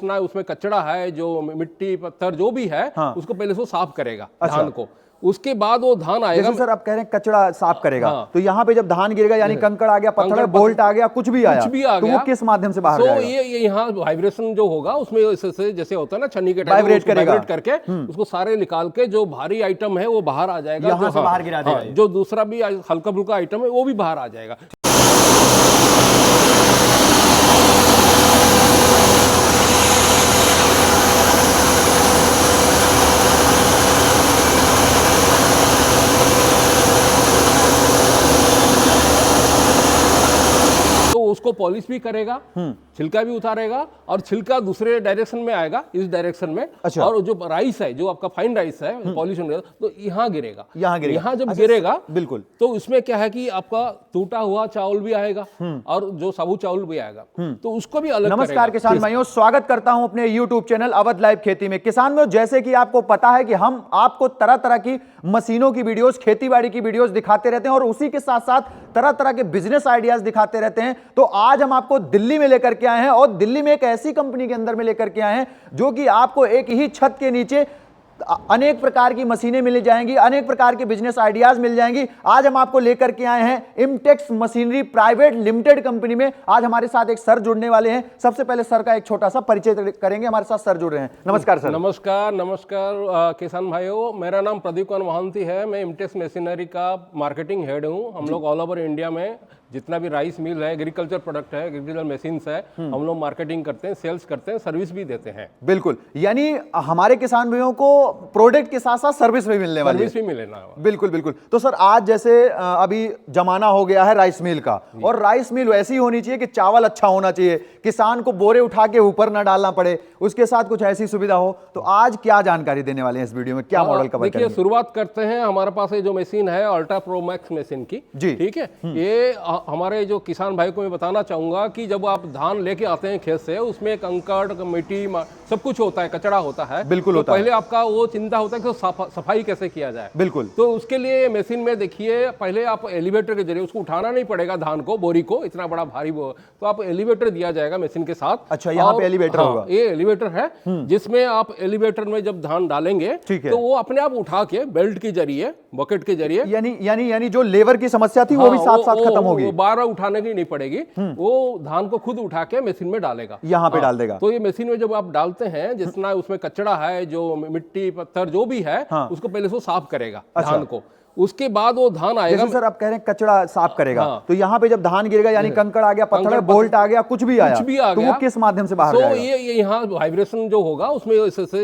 ना उसमें कचरा है, जो मिट्टी पत्थर जो भी है, हाँ। उसको पहले से साफ करेगा। अच्छा। धान को, उसके बाद वो धान आएगा। जैसे सर आप कह रहे हैं कचरा साफ करेगा, हाँ। तो यहाँ पे जब धान गिरेगा यानी कंकड़ आ गया, पत्थर बोल्ट आ गया, कुछ भी आया, तो वो किस माध्यम से बाहर जाएगा? ये यहाँ वाइब्रेशन जो होगा उसमें जैसे होता है ना छन्नी के टाइप, वाइब्रेट करेगा, वाइब्रेट करके उसको सारे निकाल के जो भारी आइटम है वो बाहर आ जाएगा, यहाँ से बाहर गिरा देगा। जो दूसरा भी हल्का फुल्का आइटम है वो भी बाहर आ जाएगा। उसको पॉलिश भी करेगा, छिलका भी उतारेगा, और छिलका दूसरे डायरेक्शन में आएगा, इस डायरेक्शन में। अच्छा। और जो राइस है, जो आपका फाइन राइस है, पॉलिश होने तो यहाँ गिरेगा, यहाँ जब अच्छा, गिरेगा बिल्कुल, तो इसमें क्या है कि आपका टूटा हुआ चावल भी आएगा और जो साबुत चावल भी आएगा, तो उसको भी अलग। नमस्कार किसान भाइयों, स्वागत करता हूं अपने YouTube चैनल अवध लाइव खेती में। किसान भाइयों, जैसे कि आपको पता है कि हम आपको तरह तरह की मशीनों की वीडियोस, खेतीबाड़ी की वीडियोस दिखाते रहते हैं और उसी के साथ साथ तरह तरह के बिजनेस आइडियाज दिखाते रहते हैं। तो आज हम आपको दिल्ली में लेकर के आए हैं और दिल्ली में एक ऐसी कंपनी के अंदर में लेकर के आए हैं जो कि आपको एक ही छत के नीचे अनेक प्रकार की मशीनें मिल जाएंगी, अनेक प्रकार के बिजनेस आइडियाज मिल जाएंगी। आज हम आपको लेकर के आए हैं इमटेक्स मशीनरी प्राइवेट लिमिटेड कंपनी में। आज हमारे साथ एक सर जुड़ने वाले हैं। सबसे पहले सर का एक छोटा सा परिचय करेंगे। हमारे साथ सर जुड़ रहे हैं। नमस्कार सर। नमस्कार किसान भाइयों, मेरा नाम प्रदीप कुमार महांती है। मैं इमटेक्स मशीनरी का मार्केटिंग हेड हूँ। हम लोग ऑल ओवर इंडिया में जितना भी राइस मिल है, एग्रीकल्चर प्रोडक्ट है, एग्रीकल्चर मशीन्स है, हम लोग मार्केटिंग करते हैं, सेल्स करते हैं, सर्विस भी देते हैं। बिल्कुल, यानी हमारे किसान भाइयों को प्रोडक्ट के साथ साथ सर्विस भी मिलने वाली है। सर्विस भी मिलेगा। बिल्कुल बिल्कुल। तो सर आज जैसे अभी जमाना हो गया है राइस मिल का, और राइस मिल वैसी होनी चाहिए कि चावल अच्छा होना चाहिए, किसान को बोरे उठा के ऊपर ना डालना पड़े, उसके साथ कुछ ऐसी सुविधा हो। तो आज क्या जानकारी देने वाले हैं इस वीडियो में, क्या मॉडल कवर करेंगे? देखिए, शुरुआत करते हैं। हमारे पास ये जो मशीन है अल्ट्रा प्रो मैक्स मशीन की, ठीक है। ये हमारे जो किसान भाई को मैं बताना चाहूंगा कि जब आप धान लेके आते हैं खेत से, उसमें कंकड़, मिट्टी, सब कुछ होता है, कचरा होता है। बिल्कुल तो होता है। पहले आपका वो चिंता होता है कि सफाई कैसे किया जाए। बिल्कुल। तो उसके लिए मशीन में देखिए, पहले आप एलिवेटर के जरिए उसको उठाना नहीं पड़ेगा, धान को, बोरी को, इतना बड़ा भारी तो आप एलिवेटर दिया जाएगा मशीन के साथ। अच्छा, यहाँ पे एलिवेटर होगा। ये एलिवेटर है जिसमें आप एलिवेटर में जब धान डालेंगे तो वो अपने आप उठा के बेल्ट के जरिए, बकेट के जरिए, यानी जो लेबर की समस्या थी वो भी साथ साथ खत्म होगी। बार उठाने की नहीं पड़ेगी, वो धान को खुद उठा के मशीन में डालेगा, यहाँ पे डाल देगा। तो ये मशीन में जब आप डालते हैं, जितना उसमें कचरा है, जो मिट्टी पत्थर जो भी है, उसको पहले से साफ करेगा धान को। उसके बाद वो धान आएगा। जैसे सर आप कह रहे हैं कचरा साफ करेगा, तो यहाँ पे जब धान गिरेगा यानी कंकड़ आ गया, पत्थर बोल्ट आ गया, कुछ भी आया, तो वो किस माध्यम से बाहर जाएगा? ये यहाँ वाइब्रेशन जो होगा उसमें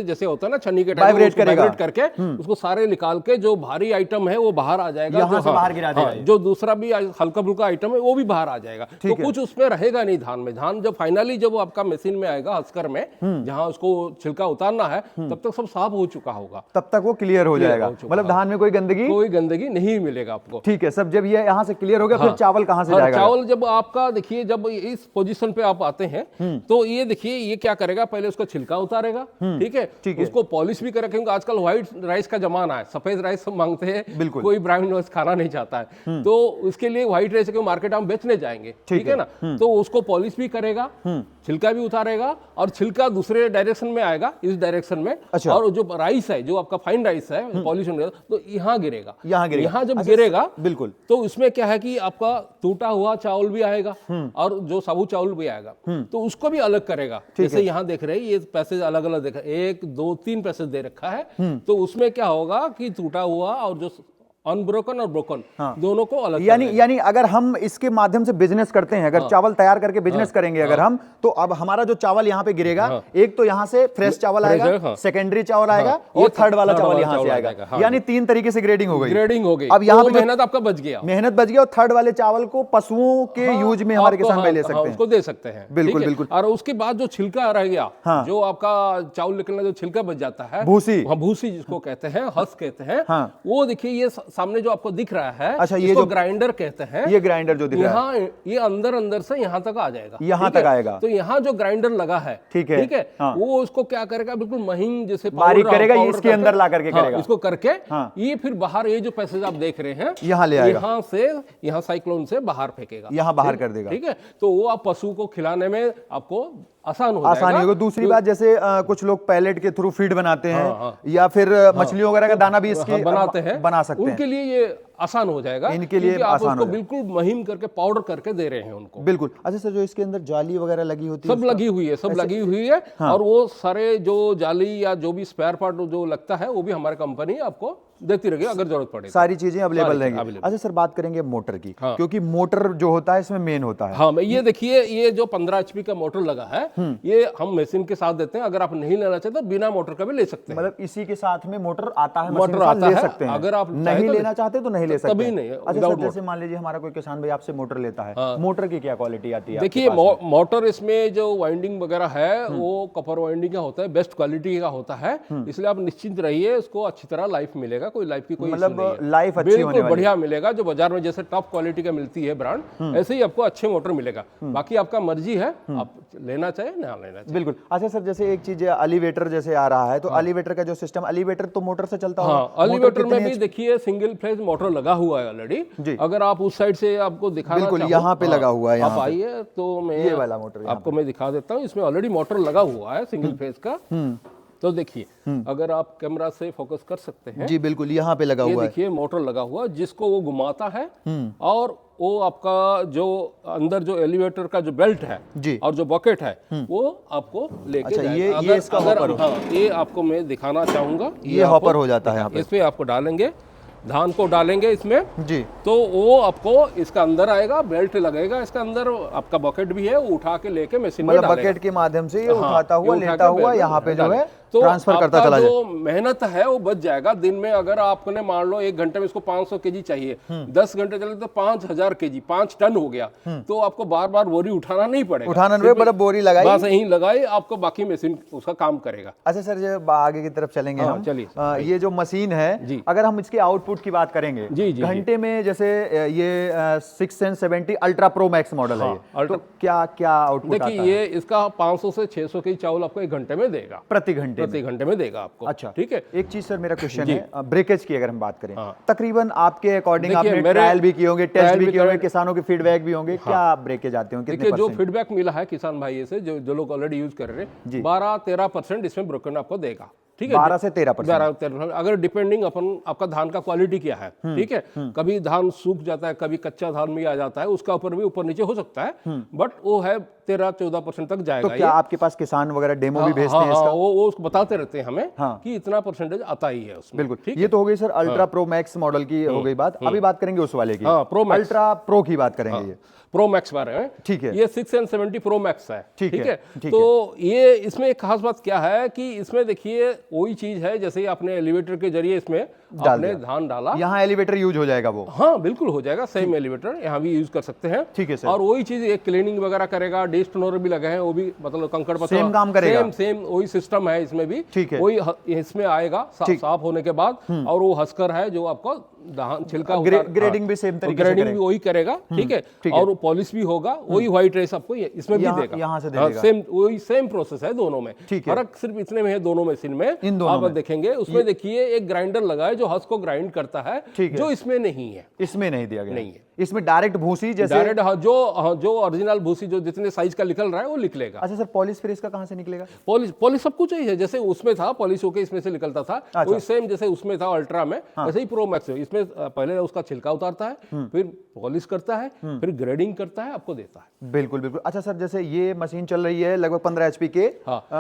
जैसे होता है ना छन्नी के टाइप, वाइब्रेट करके उसको सारे निकाल के जो भारी आइटम है वो बाहर आ जाएगा, यहाँ से बाहर गिरा देगा। जो दूसरा भी हल्का फुल्का आइटम है वो भी बाहर आ जाएगा। तो कुछ उसमें रहेगा नहीं धान में। धान जब फाइनली जब आपका मशीन में आएगा, हस्कर में, जहाँ उसको छिलका उतारना है, तब तक सब साफ हो चुका होगा, तब तक वो क्लियर हो जाएगा। मतलब धान में कोई गंदगी नहीं मिलेगा आपको। ठीक है। सब जब ये यहाँ से क्लियर हो गया, फिर चावल कहाँ से जाएगा? चावल जब आपका देखिए, जब इस पोजीशन पे आप आते हैं, तो ये देखिए ये क्या करेगा, पहले उसका छिलका उतारेगा, ठीक है, उसको पॉलिश भी करेगा, क्योंकि आजकल व्हाइट राइस का जमाना है, सफेद राइस सब मांगते हैं, कोई ब्राउन राइस खाना नहीं चाहता है, तो उसके लिए व्हाइट राइस को मार्केट में बेचने जाएंगे, ठीक है ना। तो उसको पॉलिश भी करेगा, छिलका भी उतारेगा, और छिलका दूसरे डायरेक्शन में आएगा, इस डायरेक्शन में। और जो राइस है, जो आपका फाइन राइस है, पॉलिश होने तो यहाँ गिरेगा, यहाँ जब गिरेगा, बिल्कुल, तो इसमें क्या है कि आपका टूटा हुआ चावल भी आएगा और जो साबुत चावल भी आएगा, तो उसको भी अलग करेगा। जैसे यहाँ देख रहे हैं, ये पैसेज अलग अलग देखा, 1 2 3 पैसेज दे रखा है। तो उसमें क्या होगा कि टूटा हुआ और जो अनब्रोकन और ब्रोकन, दोनों को अलग यानी अगर हम इसके माध्यम से बिजनेस करते हैं, अगर चावल तैयार करके बिजनेस करेंगे अगर हम, तो अब हमारा जो चावल यहाँ पे गिरेगा, एक तो यहाँ से फ्रेश चावल आएगा, सेकेंडरी चावल आएगा, और थर्ड वाला चावल यहाँ से आएगा। यानी 3 तरीके से ग्रेडिंग हो गई। अब यहाँ पे मेहनत आपका बच गया, और थर्ड वाले चावल को पशुओं के यूज में हमारे किसान भाई ले सकते हैं, उसको दे सकते हैं। बिल्कुल। और उसके बाद जो छिलका रह गया, जो आपका चावल निकलना, जो छिलका बच जाता है, भूसी जिसको कहते हैं, हस कहते हैं, वो देखिए ये सामने जो आपको दिख रहा है, अच्छा, ये जो ग्राइंडर कहते हैं, ये ग्राइंडर जो दिख रहा है, ये अंदर से यहाँ तक आ जाएगा, यहाँ तक आएगा। तो यहाँ जो ग्राइंडर लगा है, ठीक है, वो उसको क्या करेगा, बिल्कुल महीन जैसे बारीक करेगा, इसके अंदर ला करके करेगा, इसको करके ये फिर बाहर, ये जो पैसेज आप देख रहे हैं, यहाँ ले आएगा, यहाँ से, यहाँ साइक्लोन से बाहर फेंकेगा, यहाँ बाहर कर देगा, ठीक है। तो वो आप पशु को खिलाने में आपको आसान हो आसानी जाएगा। होगी। दूसरी बात, जैसे कुछ लोग पैलेट के थ्रू फीड बनाते हैं या फिर मछलियों वगैरह का दाना भी इसकी बनाते हैं, बना सकते हैं, उनके लिए ये आसान हो जाएगा। इनके लिए क्योंकि आप आसान उसको हो बिल्कुल महीन करके पाउडर करके दे रहे हैं उनको। बिल्कुल। अच्छा सर, जो इसके अंदर जाली वगैरह लगी होती है, सब लगी हुई है, सब लगी हुई है। और वो सारे जो जाली या जो भी स्पेयर पार्ट जो लगता है वो भी हमारी कंपनी आपको देती रहेगी अगर जरूरत पड़े। सारी चीजें अवेलेबल रहेंगी। अच्छा सर, बात करेंगे मोटर की, क्योंकि मोटर जो होता है इसमें मेन होता है। हाँ, ये देखिए, ये जो 15 HP का मोटर लगा है, ये हम मशीन के साथ देते हैं। अगर आप नहीं लेना चाहते तो बिना मोटर का भी ले सकते हैं। मतलब इसी के साथ में मोटर आता है, मोटर मशीन आता ले है, सकते हैं। अगर आप नहीं लेना चाहते तो नहीं ले सकते, कभी नहीं। अच्छा सर, जैसे मान लीजिए हमारा कोई किसान भाई आपसे मोटर लेता है, मोटर की क्या क्वालिटी आती है? देखिए, मोटर इसमें जो वाइंडिंग वगैरह है वो कॉपर वाइंडिंग का होता है, बेस्ट क्वालिटी का होता है। इसलिए आप निश्चिंत रहिए, उसको अच्छी तरह लाइफ मिलेगा, कोई लाइफ की कोई मतलब लाइफ अच्छी होने बिल्कुल बढ़िया मिलेगा। जो बाजार में जैसे टॉप क्वालिटी का मिलती है ब्रांड, ऐसे ही आपको अच्छे मोटर मिलेगा। बाकी आपका मर्जी है, आप लेना चाहे ना लेना चाहे। बिल्कुल। अच्छा सर, जैसे एक चीज एलिवेटर जैसे आ रहा है, तो एलिवेटर का जो सिस्टम, एलिवेटर तो मोटर से चलता होगा। हाँ, एलिवेटर में भी देखिए सिंगल फेज मोटर लगा हुआ है ऑलरेडी। अगर आप उस साइड से आपको दिखाना बिल्कुल, चाहो, यहाँ पे लगा हुआ है, आप आइए तो मैं ये वाला मोटर आपको मैं दिखा देता हूँ। इसमें ऑलरेडी मोटर लगा हुआ है सिंगल फेज का। तो देखिए, अगर आप कैमरा से फोकस कर सकते हैं, जी बिल्कुल, यहाँ पे लगा हुआ है। देखिए मोटर लगा हुआ जिसको वो घुमाता है, और वो आपका जो अंदर जो एलिवेटर का जो बेल्ट है जी, और जो बकेट है वो आपको लेके जाएगा। ये इसका हॉपर, हाँ, ये आपको मैं दिखाना चाहूंगा। ये हॉपर हो जाता है यहाँ पे। इसमें आपको डालेंगे, धान को डालेंगे इसमें जी, तो वो आपको इसका अंदर आएगा, बेल्ट लगेगा इसका अंदर, आपका बकेट भी है, वो उठा के लेके मशीन में मतलब बकेट के माध्यम से ये उठाता हुआ लेता हुआ यहाँ पे जो है तो ट्रांसफर करता चला जाए। जो मेहनत है वो बच जाएगा। दिन में अगर आपने मान लो 1 घंटे में इसको 500 kg चाहिए, 10 घंटे चले तो 5000 kg, 5 टन हो गया। तो आपको बार बार बोरी उठाना नहीं पड़ेगा, उठाना नहीं, मतलब बोरी लगाई बस यहीं लगाई, आपको बाकी मशीन उसका काम करेगा। अच्छा सर, जब आगे की तरफ चलेंगे हम, चलिए। ये जो मशीन है, अगर हम इसके आउटपुट की बात करेंगे, घंटे में जैसे ये 670 अल्ट्रा प्रो मैक्स मॉडल है, तो क्या क्या आउटपुट आता है? देखिए, ये इसका 500 से 600 kg चावल आपको 1 घंटे में देगा, प्रति घंटे में देगा आपको। अच्छा, ठीक है। एक चीज सर मेरा क्वेश्चन है, ब्रेकेज की अगर हम बात करें, तकरीबन आपके अकॉर्डिंग आपने ट्रायल भी किए होंगे, टेस्ट भी किए होंगे, किसानों के फीडबैक भी होंगे, क्या ब्रेकेज आते होंगे? देखिए, जो फीडबैक मिला है किसान भाई से, जो लोग ऑलरेडी यूज कर रहे हैं, 12-13% इसमें ब्रोकन आपको देगा। ठीक है, 12 से 13%। अगर डिपेंडिंग अपन आपका धान का क्वालिटी क्या है, ठीक है, कभी धान सूख जाता है, कभी कच्चा धान भी आ जाता है, उसका ऊपर भी ऊपर नीचे हो सकता है, बट वो है 13-14% तक जाएगा। तो क्या आपके पास किसान वगैरह डेमो भी भेजते हैं इसका? वो बताते रहते हैं हमें कि इतना परसेंटेज आता ही है उसमें। बिल्कुल। ये तो हो गई sir ultra pro max model की हो गई बात। अभी बात करेंगे उस वाले की, प्रो मैक्स, अल्ट्रा प्रो की बात करेंगे। ये प्रो मैक्स बारे में, ठीक है, ये 670 प्रो मैक्स है। ठीक है, ठीक तो ये इसमें एक खास बात क्या है कि इसमें देखिए वही चीज है, जैसे आपने एलिवेटर के जरिए इसमें आपने धान डाला, यहाँ एलिवेटर यूज हो जाएगा वो? हाँ बिल्कुल हो जाएगा, सेम एलिवेटर यहाँ भी यूज कर सकते हैं। ठीक है सर। और वही चीज एक क्लीनिंग वगैरह करेगा, डेस्टोनर भी लगे हैं, वो भी मतलब कंकड़ पत्थर सेम काम करेगा, सेम वही सिस्टम है इसमें भी। ठीक है, वही इसमें आएगा साफ होने के बाद, और वो हस्कर है जो आपको धान छिलका ग्रेडिंग भी सेम तरीके से ग्रेडिंग भी वही करेगा। ठीक है, और वो पॉलिश भी होगा, वही व्हाइट राइस आपको इसमें भी देगा, यहाँ से देगा। सेम वही सेम प्रोसेस है दोनों में। ठीक है, फर्क सिर्फ इतने में है दोनों मशीन में, इन दोनों आप देखेंगे उसमें देखिए एक ग्राइंडर लगा है जो हस को ग्राइंड करता है, जो इसमें नहीं है, इसमें नहीं दिया गया, नहीं है। इसमें डायरेक्ट भूसी जैसे डायरेक्ट जो ओरिजिनल भूसी जो जितने साइज का निकल रहा है वो निकलेगा। अच्छा सर, पॉलिश फिर इसका कहां से निकलेगा? पॉलिश सब कुछ ही है, जैसे उसमें था पॉलिश होके इसमें से निकलता था, वही सेम जैसे उसमें था अल्ट्रा में, वैसे ही प्रो मैक्स इसमें पहले उसका छिलका उतारता है, फिर पॉलिश करता है, फिर ग्रेडिंग करता है, आपको देता है। बिल्कुल बिल्कुल। अच्छा सर, जैसे ये मशीन चल रही है लगभग 15 HP के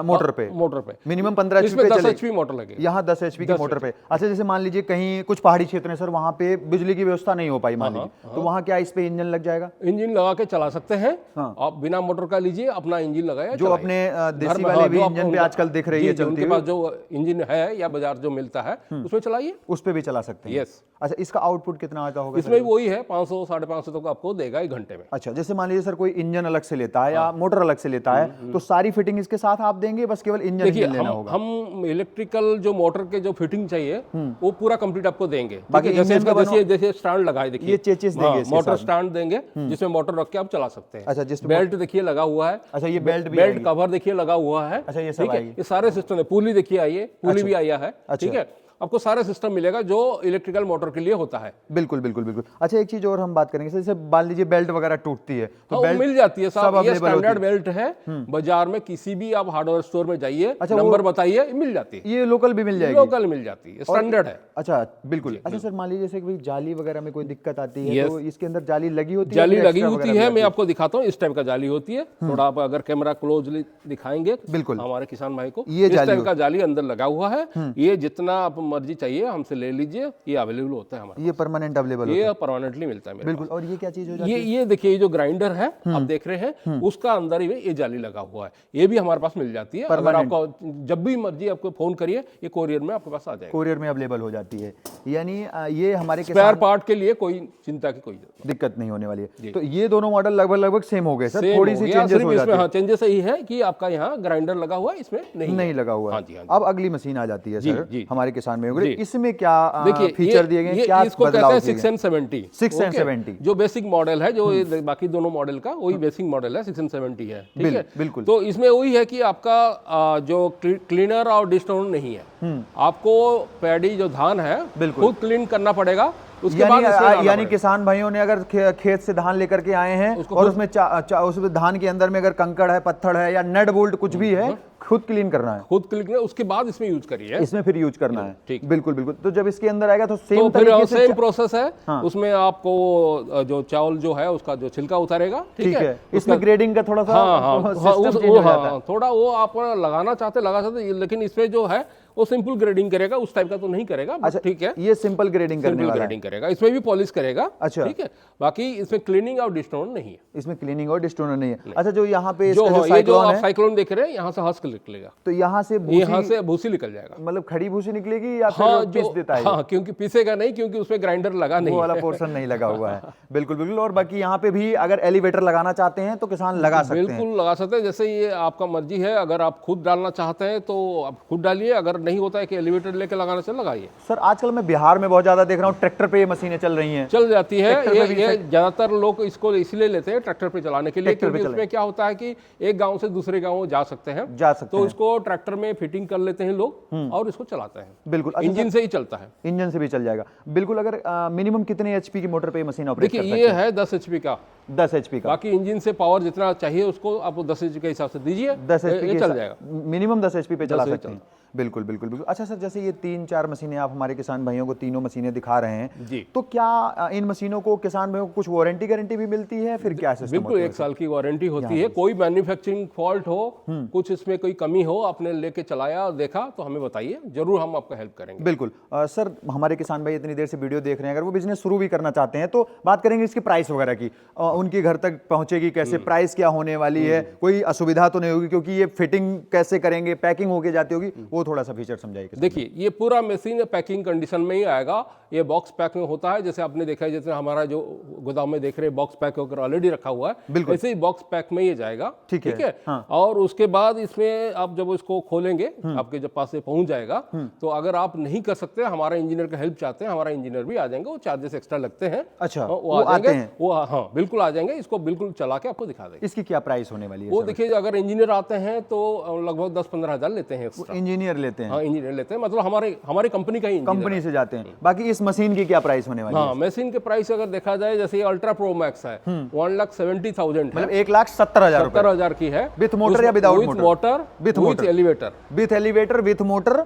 मोटर पे, मिनिमम 15 HP पे 10 HP मोटर लगे, यहाँ 10 HP के मोटर पे। अच्छा, जैसे मान लीजिए कहीं कुछ पहाड़ी क्षेत्र है सर, वहां पे बिजली की व्यवस्था नहीं हो पाई मान लीजिए, तो वहां क्या इस पे इंजन लग जाएगा? इंजन लगा के चला सकते हैं आप, बिना मोटर का लीजिए, अपना इंजन लगाया, जो अपने देसी वाले भी इंजन पे आजकल दिख रही है चलती उनके पास जो इंजन है या बाजार जो मिलता है उसमें चलाइए, उस पे भी चला सकते हैं। यस। अच्छा, इसका आउटपुट कितना आता होगा? इसमें वही है 500-550 तक आपको देगा 1 घंटे में। अच्छा, जैसे मान लीजिए सर कोई इंजन अलग से लेता है या मोटर अलग से लेता है, तो सारी फिटिंग इसके साथ आप देंगे, बस केवल इंजन लेना होगा? हम इलेक्ट्रिकल जो मोटर के जो फिटिंग चाहिए वो पूरा कंप्लीट आपको देंगे। जैसे स्टैंड लगाए, देखिए ये चेचिस देंगे, मोटर स्टैंड देंगे जिसमें मोटर रख के आप चला सकते हैं। अच्छा, जिस बेल्ट देखिए लगा हुआ है। अच्छा, ये बेल्ट कवर देखिए लगा हुआ है। अच्छा, ये ठीक है, ये सारे सिस्टम है। पुली देखिए आई है, पुली भी आया है। ठीक है, आपको सारा सिस्टम मिलेगा जो इलेक्ट्रिकल मोटर के लिए होता है। बिल्कुल बिल्कुल बिल्कुल। अच्छा, एक चीज और हम बात करेंगे, जैसे मान लीजिए बेल्ट वगैरह टूटती है तो बेल्ट मिल जाती है साहब, ये available स्टैंडर्ड बेल्ट है, बाजार में किसी भी आप हार्डवेयर स्टोर में जाइए, अच्छा, नंबर बताइए, मिल जाती है। ये लोकल भी मिल जाएगी? लोकल मिल जाती है, स्टैंडर्ड है। अच्छा बिल्कुल। अच्छा सर, मान लीजिए जैसे कि जाली वगैरह में कोई दिक्कत आती है Yes. तो इसके अंदर जाली लगी होती है? जाली फिर लगी extra होती वगैरह है, भी मैं आती आपको दिखाता हूँ। इस टाइप का जाली होती है, थोड़ा आप अगर कैमरा क्लोजली दिखाएंगे बिल्कुल हमारे किसान भाई को, ये इस जाली टाइप का जाली अंदर लगा हुआ है। ये जितना आप मर्जी चाहिए हमसे ले लीजिए, ये अवेलेबल होता है हमारे, ये परमानेंट अवेलेबल होता ये परमानेंटली मिलता है है? मेरे बिल्कुल। और ये क्या चीज हो पास। जाती है? ये देखिए, ये जो ग्राइंडर है आप देख रहे हैं, उसका अंदर ही ये जाली लगा हुआ है, ये भी हमारे पास मिल जाती है। अगर आपको जब भी मर्जी आपको फोन करिए, ये कोरियर में आपके पास आ जाएगा, कोरियर में अवेलेबल हो जाती है। यानी ये हमारे स्पेयर पार्ट के लिए कोई चिंता की कोई दिक्कत नहीं होने वाली है। तो ये दोनों मॉडल लगभग सेम हो गए सर, सेम थोड़ी हो सी गया, चेंजेस सिर्फ हो जाती इसमें है। हाँ चेंजेस यही है कि आपका यहाँ ग्राइंडर लगा हुआ है, इसमें नहीं लगा हुआ है। हाँ जी, हाँ जी। अब अगली मशीन आ जाती है सर, जी। हमारे किसान भाइयों के लिए। इसमें क्या देखिए फीचर दिए गए, क्या इसको कहते बदलाव हैं दिए 670 670 जो बेसिक मॉडल है, जो ये बाकी दोनों मॉडल का वही बेसिक मॉडल है, 670 है, ठीक है। बिल्कुल। तो इसमें वही है कि आपका जो क्लीनर और डिस्टोन नहीं है, आपको पैडी जो धान है खुद क्लीन करना पड़ेगा। उसके बाद यानी किसान भाइयों ने अगर खेत से धान लेकर के आए हैं और उसमें उसमें धान के अंदर में अगर कंकड़ है, पत्थर है या नट बोल्ट कुछ भी है, खुद क्लीन करना है, खुद क्लीन, उसके बाद इसमें यूज करिए, इसमें फिर यूज करना है। ठीक, बिल्कुल बिल्कुल। तो जब इसके अंदर आएगा तो सेम तो फिर तरीके से सेम प्रोसेस है। उसमें आपको जो चावल जो है उसका जो छिलका उतारेगा, ठीक है। इसमें ग्रेडिंग का थोड़ा सा थोड़ा वो आप लगाना चाहते लगा सकते, लेकिन इसमें जो है वो सिंपल ग्रेडिंग करेगा, उस टाइप का तो नहीं करेगा। अच्छा, ठीक है, ये सिंपल ग्रेडिंग करने वाला ग्रेडिंग करेगा, इसमें भी पॉलिश करेगा। अच्छा, ठीक है। बाकी इसमें क्लीनिंग और डिस्टोन नहीं है, इसमें क्लीनिंग और डिस्टोनर नहीं है। अच्छा, जो यहाँ पे जो आप साइक्लोन देख रहे हैं, यहाँ से हस्क निकलेगा, तो यहाँ से भूसी निकल जाएगा, मतलब खड़ी भूसी निकलेगी या फिर पीस देता है? हाँ, क्योंकि पीसेगा नहीं, क्योंकि उसमें ग्राइंडर लगा नहीं, वो वाला पोर्शन नहीं लगा हुआ है। बिल्कुल बिल्कुल। और बाकी यहाँ पे भी अगर एलिवेटर लगाना चाहते हैं तो किसान लगा सकते हैं? बिल्कुल लगा सकते हैं, जैसे ये आपका मर्जी है। अगर आप खुद डालना चाहते हैं तो आप खुद डालिए, अगर नहीं होता है कि एलिवेटर लेके लगाना से लगाइए। सर, आजकल मैं बिहार में बहुत ज्यादा देख रहा हूँ ट्रैक्टर पे ये मशीनें चल रही हैं, चल जाती है। ये ज्यादातर लोग इसको इसलिए लेते हैं ट्रैक्टर पे चलाने के लिए, क्योंकि उसमें क्या होता है कि एक गांव से दूसरे गांव जा सकते हैं, तो इसको ट्रैक्टर में फिटिंग कर लेते हैं लोग और इसको चलाते हैं। बिल्कुल, इंजन से ही चलता है, इंजन से भी चल जाएगा। बिल्कुल। अगर मिनिमम कितने एचपी की मोटर पे मशीन ऑपरेट कर सकते हैं? देखिए, ये है 10 एचपी का, 10 एचपी का। बाकी इंजन से पावर जितना चाहिए उसको आप 10 एचपी के हिसाब से दीजिए, 10 एचपी चल जाएगा, मिनिमम 10 एचपी पे चला सकते हैं। बिल्कुल बिल्कुल बिल्कुल। अच्छा सर, जैसे ये 3-4 मशीनें आप हमारे किसान भाइयों को तीनों मशीनें दिखा रहे हैं जी, तो क्या इन मशीनों को किसान भाइयों को कुछ वारंटी गारंटी भी मिलती है? फिर क्या सिस्टम? बिल्कुल 1 साल की वारंटी होती है। कोई मैन्युफैक्चरिंग फॉल्ट हो, कुछ इसमें कोई कमी हो, आपने लेके चलाया देखा तो हमें बताइए, जरूर हम आपका हेल्प करेंगे। बिल्कुल। सर, हमारे किसान भाई इतनी देर से वीडियो देख रहे हैं, अगर वो बिजनेस शुरू भी करना चाहते हैं तो बात करेंगे इसकी प्राइस वगैरह की, उनके घर तक पहुंचेगी कैसे, प्राइस क्या होने वाली है, कोई असुविधा तो नहीं होगी, क्योंकि ये फिटिंग कैसे करेंगे, पैकिंग होके जाती होगी, वो थोड़ा सा फीचर समझाइए। देखिए, ये पूरा मशीन पैकिंग कंडीशन में ही आएगा। ये बॉक्स पैक में होता है, जैसे आपने देखा है, जैसे हमारा जो गोदाम में देख रहे हैं बॉक्स पैक होकर ऑलरेडी रखा हुआ है, ऐसे ही बॉक्स पैक में ये जाएगा। ठीक है। हाँ। और उसके बाद इसमें आप जब इसको खोलेंगे, आपके जब पास से पहुंच जाएगा, तो अगर आप नहीं कर सकते, हमारा इंजीनियर का हेल्प चाहते हैं, हमारा इंजीनियर भी आ जाएंगे, वो चार्जेस एक्स्ट्रा लगते हैं। अच्छा, वो आते हैं? वो हाँ बिल्कुल आ जाएंगे, इसको बिल्कुल चला के आपको दिखा देंगे। इसकी क्या प्राइस होने वाली है? वो देखिए, अगर इंजीनियर आते हैं तो लगभग 10-15 हजार लेते हैं। इंजीनियर लेते हैं? हाँ, इंजीनियर लेते हैं, मतलब हमारे कंपनी का ही कंपनी से जाते हैं। बाकी इस मशीन की क्या प्राइस होने वाली है? हाँ, मशीन के प्राइस अगर देखा जाए, जैसे अल्ट्रा प्रो मैक्स है, 1,70,000, मतलब 1,70,000 की है, विथ मोटर या without motor? With elevator. With elevator, with motor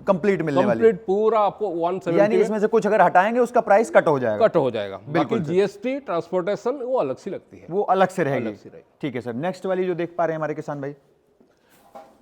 complete मिलने वाली है, पूरा आपको 170। यानी इसमें से कुछ अगर हटाएंगे उसका प्राइस कट हो जाएगा। बाकी जीएसटी ट्रांसपोर्टेशन वो अलग से लगती है, वो अलग से रहेगी। ठीक है सर। नेक्स्ट वाली जो देख पा रहे हैं हमारे किसान भाई,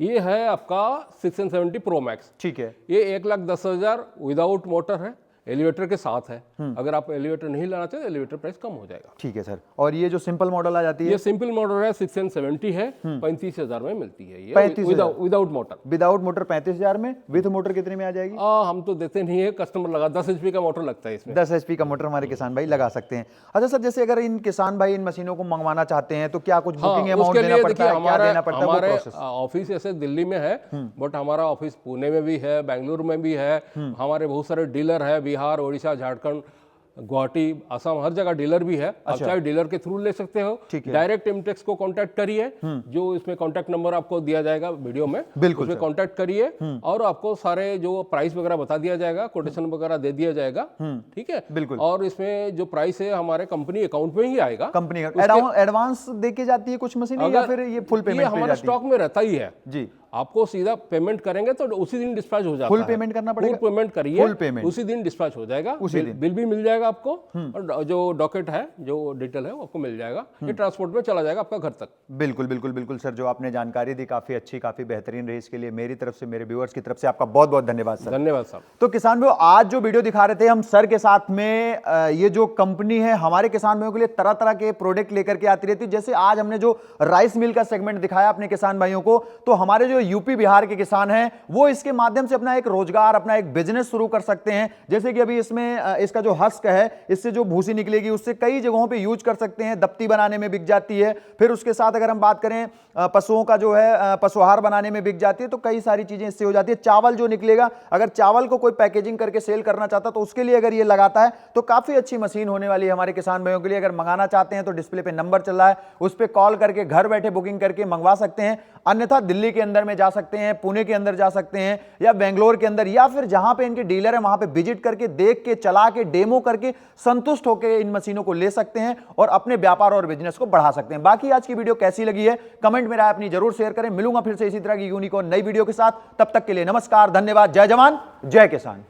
ये है आपका 670 प्रो मैक्स। ठीक है। ये 1,10,000 विदाउट मोटर है, एलिवेटर के साथ है। अगर आप एलिवेटर नहीं लाना चाहते, एलिवेटर प्राइस कम हो जाएगा। ठीक है सर। और ये जो सिंपल मॉडल आ जाती है, ये सिंपल मॉडल है, 670 है, 35,000 में मिलती है ये, विदाउट मोटर। विदाउट मोटर 35,000 में, विथ मोटर कितने में आ जाएगी? हम तो देते नहीं है, कस्टमर लगा 10 एचपी का मोटर लगता है इसमें। 10 एचपी का मोटर हमारे किसान भाई लगा सकते हैं। अच्छा सर, जैसे अगर इन किसान भाई इन मशीनों को मंगवाना चाहते हैं तो क्या कुछ बुकिंग अमाउंट देना पड़ता है? क्या देना पड़ता है? हमारे ऑफिस ऐसे दिल्ली में है, बट हमारा ऑफिस पुणे में भी है, बेंगलुरु में भी है, हमारे बहुत सारे डीलर है, बिहार, उड़ीसा, झारखंड, गुवाहाटी, आसाम, हर जगह डीलर भी है। आप चाहे डीलर के थ्रू ले सकते हो, डायरेक्ट इमटेक्स को कांटेक्ट करिए, जो इसमें कांटेक्ट नंबर आपको दिया जाएगा वीडियो में, बिल्कुल उसमें कांटेक्ट करिए और आपको सारे जो प्राइस वगैरह बता दिया जाएगा, कोटेशन वगैरह दे दिया जाएगा, ठीक है। बिल्कुल। और इसमें जो प्राइस है हमारे कंपनी अकाउंट में ही आएगा। कंपनी एडवांस देके जाती है कुछ मशीनें या फिर ये फुल पेमेंट पे हमारे जाती है? स्टॉक में रहता ही है जी, आपको सीधा पेमेंट करेंगे तो उसी दिन डिस्पैच हो जाता है। फुल पेमेंट करना पड़ेगा? फुल पेमेंट करिए, फुल पेमेंट उसी दिन डिस्पैच हो जाएगा, उसी दिन बिल भी मिल जाएगा आपको, और जो डॉकेट है, जो डिटेल है वो आपको मिल जाएगा। ये ट्रांसपोर्ट में चला जाएगा आपका घर तक। बिल्कुल बिल्कुल बिल्कुल सर, जो आपने जानकारी दी काफी अच्छी, काफी बेहतरीन रही। इसके लिए मेरी तरफ से, मेरे व्यूअर्स की तरफ से आपका बहुत बहुत धन्यवाद सर। धन्यवाद सर। तो किसान भाइयों, आज जो वीडियो दिखा रहे थे हम सर के साथ में, ये जो कंपनी है हमारे किसान भाइयों के लिए तरह तरह के प्रोडक्ट लेकर के आती रहती है। जैसे आज हमने जो राइस मिल का सेगमेंट दिखाया अपने किसान भाइयों को, तो हमारे जो यूपी बिहार के किसान हैं वो इसके माध्यम से अपना एक रोजगार, अपना एक बिजनेस शुरू कर सकते हैं। जैसे कि अभी इसमें इसका जो हस्क है, इससे जो भूसी निकलेगी उससे कई जगहों पे यूज कर सकते हैं, दप्ती बनाने में बिक जाती है। फिर उसके साथ अगर हम बात करें पशुओं का जो है पशुहार बनाने में बिक जाती है, तो कई सारी चीजें इससे हो जाती है। चावल जो निकलेगा, अगर चावल को कोई पैकेजिंग करके सेल करना चाहता तो उसके लिए अगर ये लगाता है तो काफी अच्छी मशीन होने वाली है हमारे किसान भाइयों के लिए। अगर मंगाना चाहते हैं तो डिस्प्ले पे नंबर चल रहा है, उस पर कॉल करके घर बैठे बुकिंग करके मंगवा सकते हैं। अन्यथा दिल्ली के अंदर में जा सकते हैं, पुणे के अंदर जा सकते हैं, या बेंगलोर के अंदर, या फिर जहां पे इनके डीलर है वहां पे विजिट करके, देख के, चला के, डेमो करके संतुष्ट होकर इन मशीनों को ले सकते हैं और अपने व्यापार और बिजनेस को बढ़ा सकते हैं। बाकी आज की वीडियो कैसी लगी है कमेंट में राय अपनी जरूर शेयर करें। मिलूंगा फिर से इसी तरह की यूनिक और नई वीडियो के साथ। तब तक के लिए नमस्कार, धन्यवाद, जय जवान जय किसान।